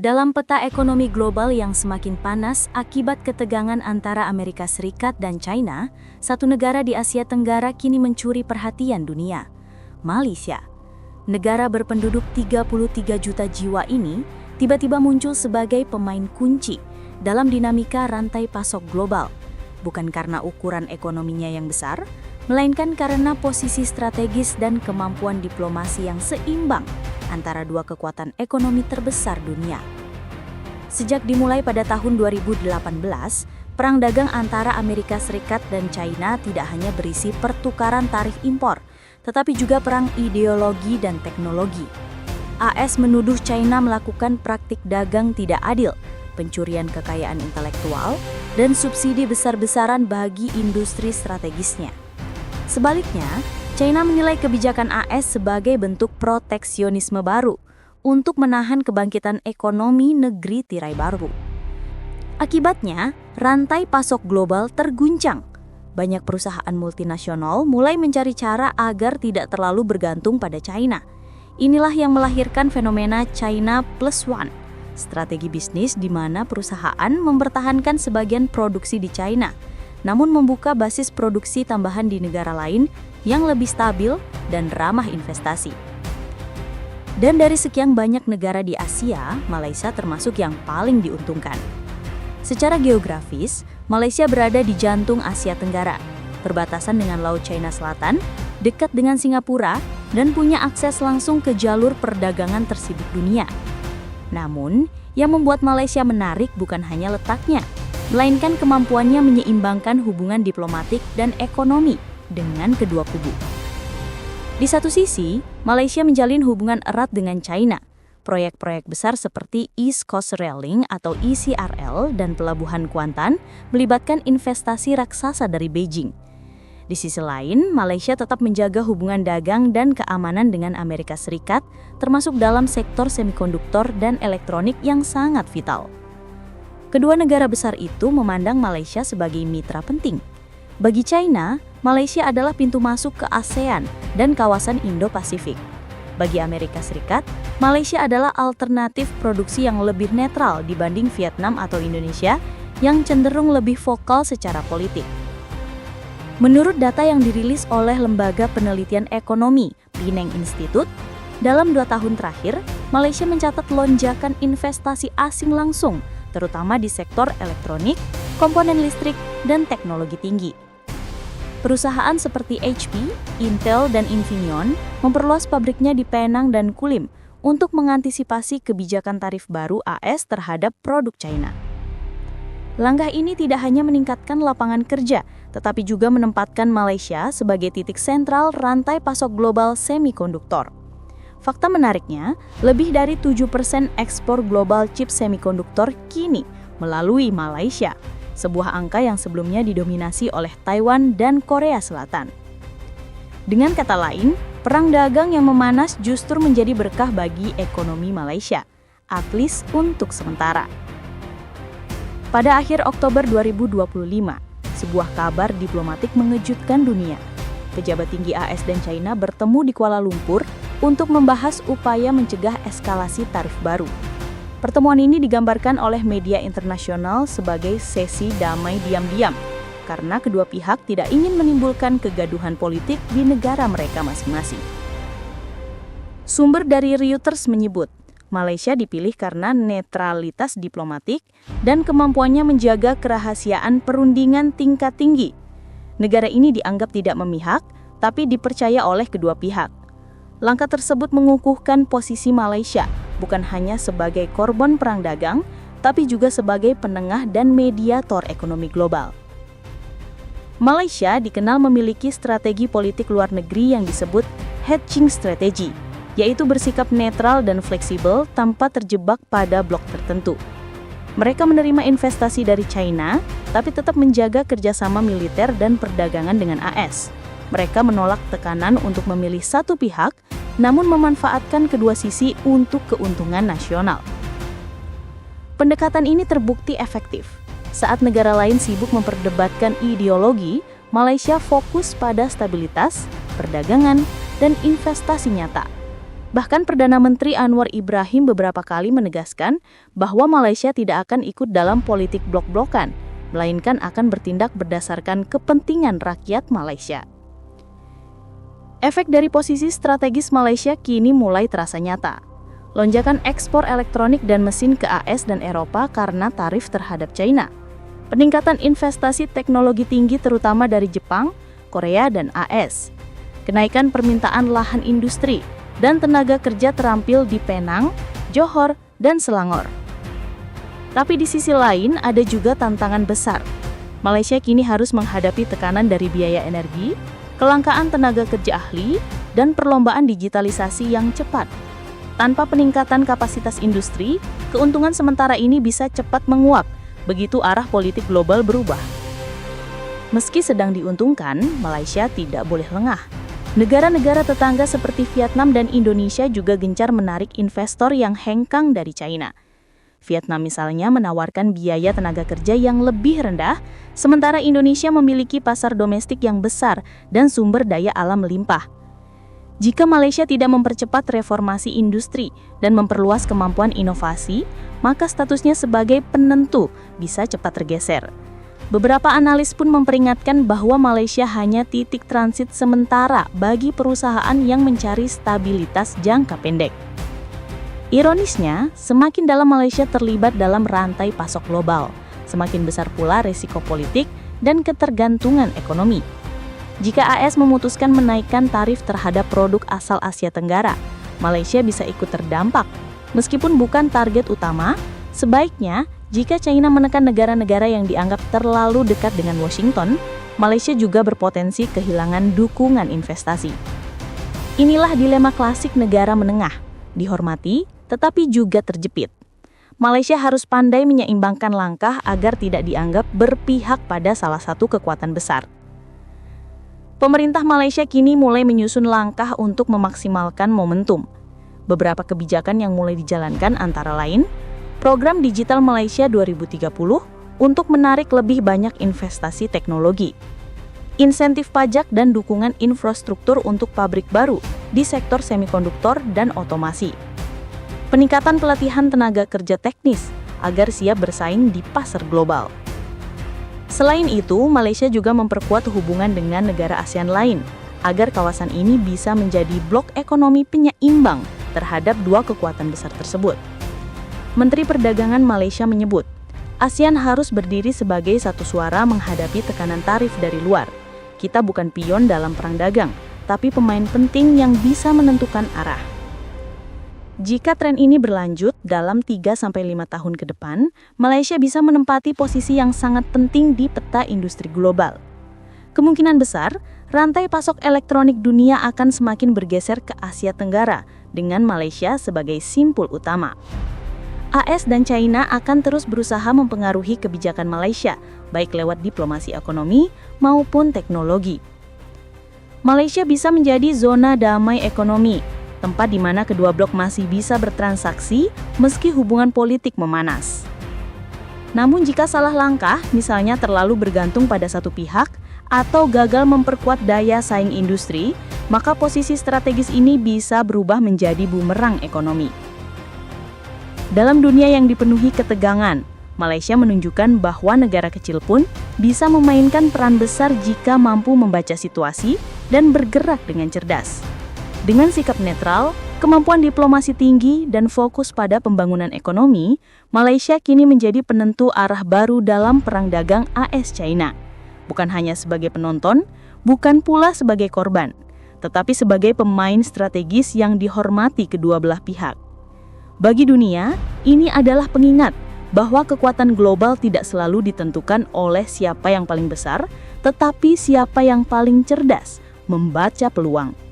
Dalam peta ekonomi global yang semakin panas akibat ketegangan antara Amerika Serikat dan China, satu negara di Asia Tenggara kini mencuri perhatian dunia, Malaysia. Negara berpenduduk 33 juta jiwa ini tiba-tiba muncul sebagai pemain kunci dalam dinamika rantai pasok global, bukan karena ukuran ekonominya yang besar, melainkan karena posisi strategis dan kemampuan diplomasi yang seimbang antara dua kekuatan ekonomi terbesar dunia. Sejak dimulai pada tahun 2018, perang dagang antara Amerika Serikat dan China tidak hanya berisi pertukaran tarif impor, tetapi juga perang ideologi dan teknologi. AS menuduh China melakukan praktik dagang tidak adil, pencurian kekayaan intelektual, dan subsidi besar-besaran bagi industri strategisnya. Sebaliknya, China menilai kebijakan AS sebagai bentuk proteksionisme baru untuk menahan kebangkitan ekonomi negeri tirai baru. Akibatnya, rantai pasok global terguncang. Banyak perusahaan multinasional mulai mencari cara agar tidak terlalu bergantung pada China. Inilah yang melahirkan fenomena China Plus One, strategi bisnis di mana perusahaan mempertahankan sebagian produksi di China, namun membuka basis produksi tambahan di negara lain yang lebih stabil dan ramah investasi. Dan dari sekian banyak negara di Asia, Malaysia termasuk yang paling diuntungkan. Secara geografis, Malaysia berada di jantung Asia Tenggara, perbatasan dengan Laut China Selatan, dekat dengan Singapura, dan punya akses langsung ke jalur perdagangan tersibuk dunia. Namun, yang membuat Malaysia menarik bukan hanya letaknya, melainkan kemampuannya menyeimbangkan hubungan diplomatik dan ekonomi dengan kedua kubu. Di satu sisi, Malaysia menjalin hubungan erat dengan China. Proyek-proyek besar seperti East Coast Railing atau ECRL dan Pelabuhan Kuantan melibatkan investasi raksasa dari Beijing. Di sisi lain, Malaysia tetap menjaga hubungan dagang dan keamanan dengan Amerika Serikat, termasuk dalam sektor semikonduktor dan elektronik yang sangat vital. Kedua negara besar itu memandang Malaysia sebagai mitra penting. Bagi China, Malaysia adalah pintu masuk ke ASEAN dan kawasan Indo-Pasifik. Bagi Amerika Serikat, Malaysia adalah alternatif produksi yang lebih netral dibanding Vietnam atau Indonesia yang cenderung lebih vokal secara politik. Menurut data yang dirilis oleh Lembaga Penelitian Ekonomi, Penang Institute, dalam 2 tahun terakhir, Malaysia mencatat lonjakan investasi asing langsung, terutama di sektor elektronik, komponen listrik, dan teknologi tinggi. Perusahaan seperti HP, Intel, dan Infineon memperluas pabriknya di Penang dan Kulim untuk mengantisipasi kebijakan tarif baru AS terhadap produk China. Langkah ini tidak hanya meningkatkan lapangan kerja, tetapi juga menempatkan Malaysia sebagai titik sentral rantai pasok global semikonduktor. Fakta menariknya, lebih dari 7% ekspor global chip semikonduktor kini melalui Malaysia, sebuah angka yang sebelumnya didominasi oleh Taiwan dan Korea Selatan. Dengan kata lain, perang dagang yang memanas justru menjadi berkah bagi ekonomi Malaysia, at least untuk sementara. Pada akhir Oktober 2025, sebuah kabar diplomatik mengejutkan dunia. Pejabat tinggi AS dan China bertemu di Kuala Lumpur untuk membahas upaya mencegah eskalasi tarif baru. Pertemuan ini digambarkan oleh media internasional sebagai sesi damai diam-diam, karena kedua pihak tidak ingin menimbulkan kegaduhan politik di negara mereka masing-masing. Sumber dari Reuters menyebut, Malaysia dipilih karena netralitas diplomatik dan kemampuannya menjaga kerahasiaan perundingan tingkat tinggi. Negara ini dianggap tidak memihak, tapi dipercaya oleh kedua pihak. Langkah tersebut mengukuhkan posisi Malaysia, bukan hanya sebagai korban perang dagang, tapi juga sebagai penengah dan mediator ekonomi global. Malaysia dikenal memiliki strategi politik luar negeri yang disebut hedging strategy, yaitu bersikap netral dan fleksibel tanpa terjebak pada blok tertentu. Mereka menerima investasi dari China, tapi tetap menjaga kerjasama militer dan perdagangan dengan AS. Mereka menolak tekanan untuk memilih satu pihak, namun memanfaatkan kedua sisi untuk keuntungan nasional. Pendekatan ini terbukti efektif. Saat negara lain sibuk memperdebatkan ideologi, Malaysia fokus pada stabilitas, perdagangan, dan investasi nyata. Bahkan Perdana Menteri Anwar Ibrahim beberapa kali menegaskan bahwa Malaysia tidak akan ikut dalam politik blok-blokan, melainkan akan bertindak berdasarkan kepentingan rakyat Malaysia. Efek dari posisi strategis Malaysia kini mulai terasa nyata. Lonjakan ekspor elektronik dan mesin ke AS dan Eropa karena tarif terhadap China. Peningkatan investasi teknologi tinggi terutama dari Jepang, Korea, dan AS. Kenaikan permintaan lahan industri dan tenaga kerja terampil di Penang, Johor, dan Selangor. Tapi di sisi lain ada juga tantangan besar. Malaysia kini harus menghadapi tekanan dari biaya energi, kelangkaan tenaga kerja ahli, dan perlombaan digitalisasi yang cepat. Tanpa peningkatan kapasitas industri, keuntungan sementara ini bisa cepat menguap, begitu arah politik global berubah. Meski sedang diuntungkan, Malaysia tidak boleh lengah. Negara-negara tetangga seperti Vietnam dan Indonesia juga gencar menarik investor yang hengkang dari China. Vietnam misalnya menawarkan biaya tenaga kerja yang lebih rendah, sementara Indonesia memiliki pasar domestik yang besar dan sumber daya alam melimpah. Jika Malaysia tidak mempercepat reformasi industri dan memperluas kemampuan inovasi, maka statusnya sebagai penentu bisa cepat tergeser. Beberapa analis pun memperingatkan bahwa Malaysia hanya titik transit sementara bagi perusahaan yang mencari stabilitas jangka pendek. Ironisnya, semakin dalam Malaysia terlibat dalam rantai pasok global, semakin besar pula risiko politik dan ketergantungan ekonomi. Jika AS memutuskan menaikkan tarif terhadap produk asal Asia Tenggara, Malaysia bisa ikut terdampak. Meskipun bukan target utama, sebaiknya jika China menekan negara-negara yang dianggap terlalu dekat dengan Washington, Malaysia juga berpotensi kehilangan dukungan investasi. Inilah dilema klasik negara menengah, dihormati tetapi juga terjepit. Malaysia harus pandai menyeimbangkan langkah agar tidak dianggap berpihak pada salah satu kekuatan besar. Pemerintah Malaysia kini mulai menyusun langkah untuk memaksimalkan momentum. Beberapa kebijakan yang mulai dijalankan antara lain, Program Digital Malaysia 2030 untuk menarik lebih banyak investasi teknologi. Insentif pajak dan dukungan infrastruktur untuk pabrik baru di sektor semikonduktor dan otomasi. Peningkatan pelatihan tenaga kerja teknis agar siap bersaing di pasar global. Selain itu, Malaysia juga memperkuat hubungan dengan negara ASEAN lain agar kawasan ini bisa menjadi blok ekonomi penyeimbang terhadap dua kekuatan besar tersebut. Menteri Perdagangan Malaysia menyebut, ASEAN harus berdiri sebagai satu suara menghadapi tekanan tarif dari luar. Kita bukan pion dalam perang dagang, tapi pemain penting yang bisa menentukan arah. Jika tren ini berlanjut dalam 3-5 tahun ke depan, Malaysia bisa menempati posisi yang sangat penting di peta industri global. Kemungkinan besar, rantai pasok elektronik dunia akan semakin bergeser ke Asia Tenggara, dengan Malaysia sebagai simpul utama. AS dan China akan terus berusaha mempengaruhi kebijakan Malaysia, baik lewat diplomasi ekonomi maupun teknologi. Malaysia bisa menjadi zona damai ekonomi, tempat di mana kedua blok masih bisa bertransaksi meski hubungan politik memanas. Namun jika salah langkah, misalnya terlalu bergantung pada satu pihak, atau gagal memperkuat daya saing industri, maka posisi strategis ini bisa berubah menjadi bumerang ekonomi. Dalam dunia yang dipenuhi ketegangan, Malaysia menunjukkan bahwa negara kecil pun bisa memainkan peran besar jika mampu membaca situasi dan bergerak dengan cerdas. Dengan sikap netral, kemampuan diplomasi tinggi, dan fokus pada pembangunan ekonomi, Malaysia kini menjadi penentu arah baru dalam perang dagang AS-China. Bukan hanya sebagai penonton, bukan pula sebagai korban, tetapi sebagai pemain strategis yang dihormati kedua belah pihak. Bagi dunia, ini adalah pengingat bahwa kekuatan global tidak selalu ditentukan oleh siapa yang paling besar, tetapi siapa yang paling cerdas membaca peluang.